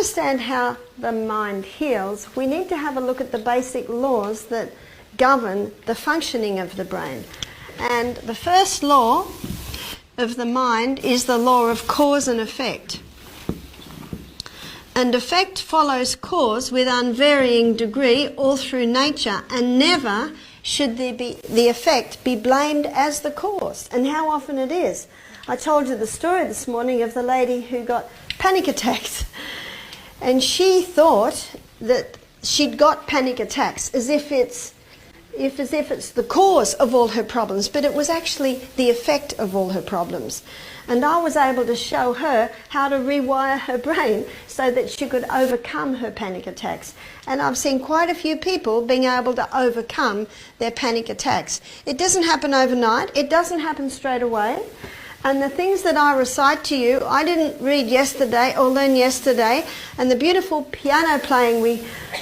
understand how the mind heals, we need to have a look at the basic laws that govern the functioning of the brain. And the first law of the mind is the law of cause and effect. And effect follows cause with unvarying degree all through nature, and never should the effect be blamed as the cause. And how often it is. I told you the story this morning of the lady who got panic attacks. And she thought that she'd got panic attacks as if it's the cause of all her problems, but it was actually the effect of all her problems. And I was able to show her how to rewire her brain so that she could overcome her panic attacks. And I've seen quite a few people being able to overcome their panic attacks. It doesn't happen overnight. It doesn't happen straight away. And the things that I recite to you, I didn't read yesterday or learn yesterday. And the beautiful piano playing we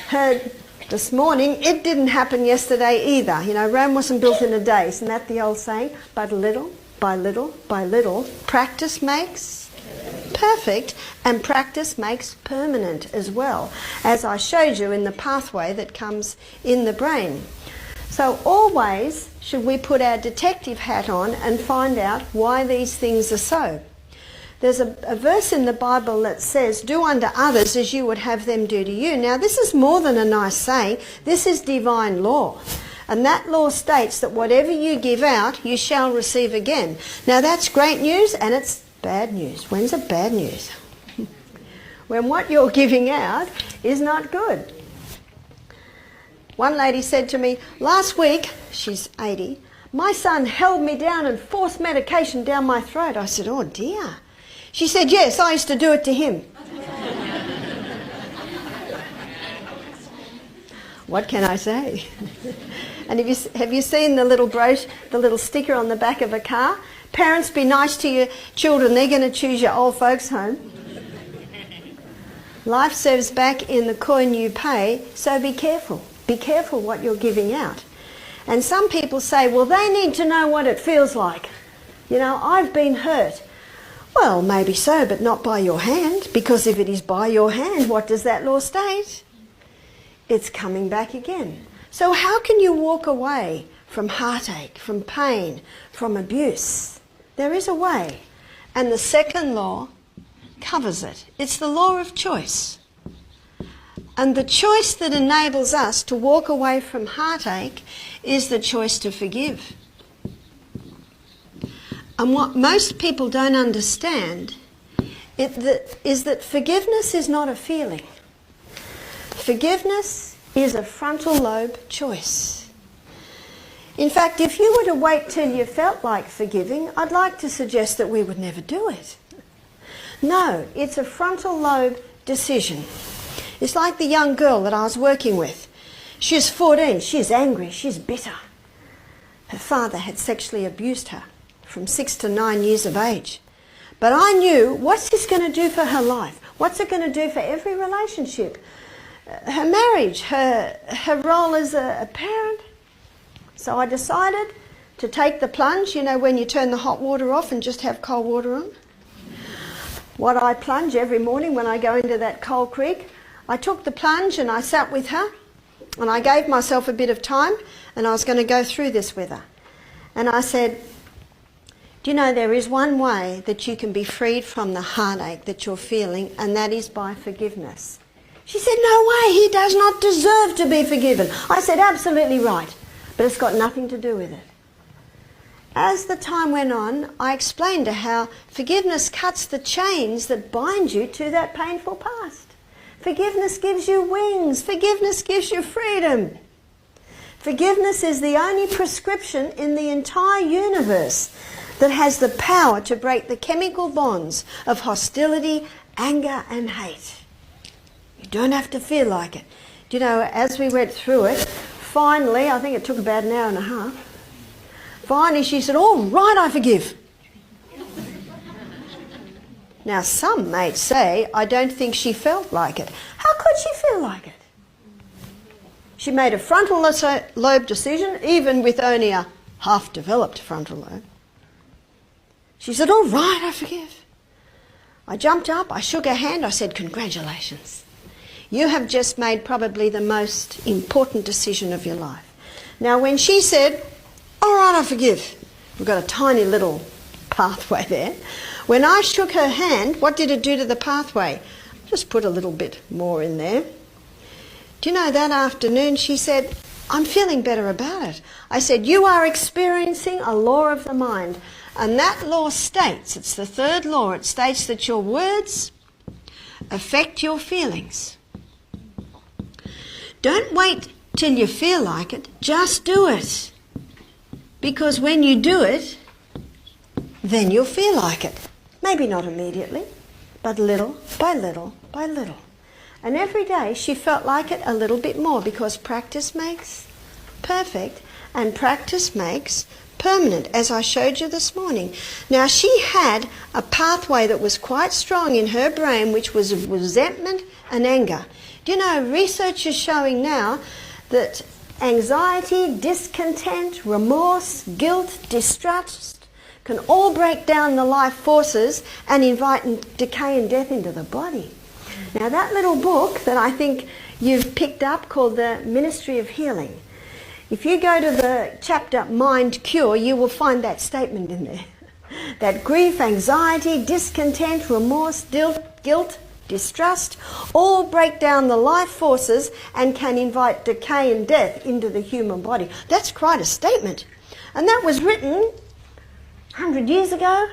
heard this morning, it didn't happen yesterday either. You know, Rome wasn't built in a day. Isn't that the old saying? But little by little by little, practice makes perfect, and practice makes permanent as well, as I showed you in the pathway that comes in the brain. So always should we put our detective hat on and find out why these things are so. There's a verse in the Bible that says, do unto others as you would have them do to you. Now this is more than a nice saying. This is divine law. And that law states that whatever you give out, you shall receive again. Now that's great news, and it's bad news. When's it bad news? When what you're giving out is not good. One lady said to me, last week, she's 80, my son held me down and forced medication down my throat. I said, oh dear. She said, yes, I used to do it to him. What can I say? And have you seen the little brooch, the little sticker on the back of a car? Parents, be nice to your children. They're going to choose your old folks home. Life serves back in the coin you pay, so be careful. Be careful what you're giving out. And some people say, well, they need to know what it feels like. You know, I've been hurt. Well, maybe so, but not by your hand, because if it is by your hand, what does that law state? It's coming back again. So how can you walk away from heartache, from pain, from abuse? There is a way. And the second law covers it. It's the law of choice. And the choice that enables us to walk away from heartache is the choice to forgive. And what most people don't understand is that forgiveness is not a feeling. Forgiveness is a frontal lobe choice. In fact, if you were to wait till you felt like forgiving, I'd like to suggest that we would never do it. No, it's a frontal lobe decision. It's like the young girl that I was working with. She's 14, she's angry, she's bitter. Her father had sexually abused her from 6 to 9 years of age. But I knew, what's this going to do for her life? What's it going to do for every relationship? Her marriage, her role as a parent. So I decided to take the plunge, you know, when you turn the hot water off and just have cold water on. What I plunge every morning when I go into that cold creek, I took the plunge and I sat with her and I gave myself a bit of time, and I was going to go through this with her. And I said, do you know, there is one way that you can be freed from the heartache that you're feeling, and that is by forgiveness. She said, no way, he does not deserve to be forgiven. I said, absolutely right, but it's got nothing to do with it. As the time went on, I explained to her how forgiveness cuts the chains that bind you to that painful past. Forgiveness gives you wings. Forgiveness gives you freedom. Forgiveness is the only prescription in the entire universe that has the power to break the chemical bonds of hostility, anger, and hate. You don't have to feel like it. Do you know, as we went through it, finally, I think it took about an hour and a half, finally she said, all right, I forgive. Now, some may say, I don't think she felt like it. How could she feel like it? She made a frontal lobe decision, even with only a half-developed frontal lobe. She said, all right, I forgive. I jumped up, I shook her hand, I said, "Congratulations. You have just made probably the most important decision of your life." Now when she said, "All right, I forgive," we've got a tiny little pathway there. When I shook her hand, what did it do to the pathway? Just put a little bit more in there. Do you know, that afternoon she said, "I'm feeling better about it." I said, "You are experiencing a law of the mind." And that law states, it's the third law, it states that your words affect your feelings. Don't wait till you feel like it, just do it. Because when you do it, then you'll feel like it. Maybe not immediately, but little by little by little. And every day she felt like it a little bit more, because practice makes perfect and practice makes permanent, as I showed you this morning. Now she had a pathway that was quite strong in her brain, which was resentment and anger. Do you know, research is showing now that anxiety, discontent, remorse, guilt, distrust can all break down the life forces and invite decay and death into the body. Now that little book that I think you've picked up, called The Ministry of Healing, if you go to the chapter Mind Cure, you will find that statement in there. That grief, anxiety, discontent, remorse, guilt, distrust all break down the life forces and can invite decay and death into the human body. That's quite a statement. And that was written 100 years ago,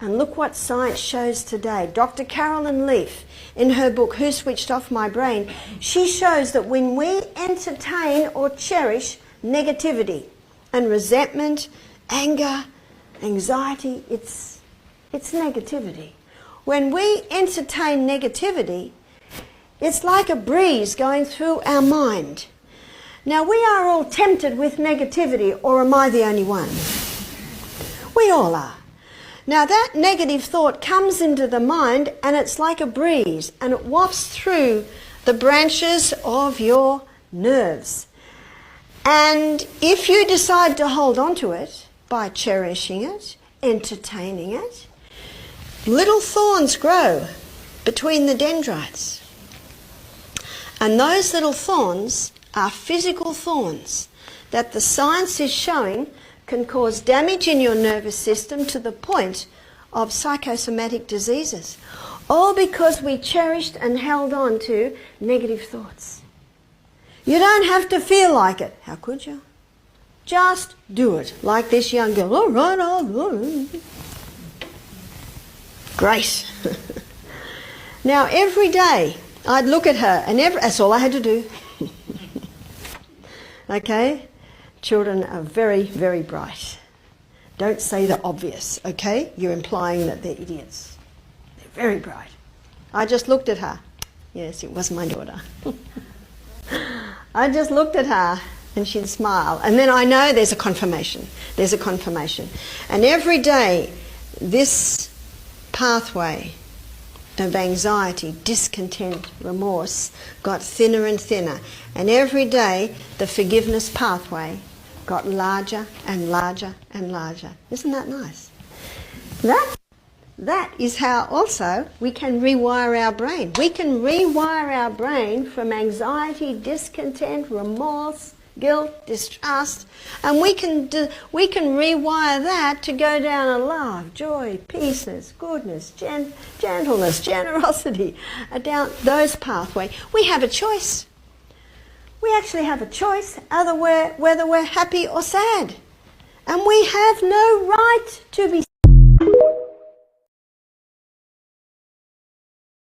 and look what science shows today. Dr. Carolyn Leaf, in her book Who Switched Off My Brain, she shows that when we entertain or cherish negativity and resentment, anger, anxiety, it's negativity. When we entertain negativity, it's like a breeze going through our mind. Now we are all tempted with negativity, or am I the only one? We all are. Now that negative thought comes into the mind, and it's like a breeze, and it wafts through the branches of your nerves. And if you decide to hold on to it by cherishing it, entertaining it, little thorns grow between the dendrites. And those little thorns are physical thorns that the science is showing can cause damage in your nervous system to the point of psychosomatic diseases. All because we cherished and held on to negative thoughts. You don't have to feel like it. How could you? Just do it. Like this young girl. All right, I'll do it. Great. Now every day I'd look at her, and that's all I had to do. Okay? Children are very, very bright. Don't say the obvious, okay? You're implying that they're idiots. They're very bright. I just looked at her. Yes, it was my daughter. I just looked at her and she'd smile. And then I know there's a confirmation. There's a confirmation. And every day this pathway of anxiety, discontent, remorse got thinner and thinner. And every day the forgiveness pathway got larger and larger and larger. Isn't that nice? That is how also we can rewire our brain. We can rewire our brain from anxiety, discontent, remorse, guilt, distrust, and we can rewire that to go down a love, joy, peace, goodness, gentleness, generosity, down those pathways. We have a choice. We actually have a choice whether we're happy or sad. And we have no right to be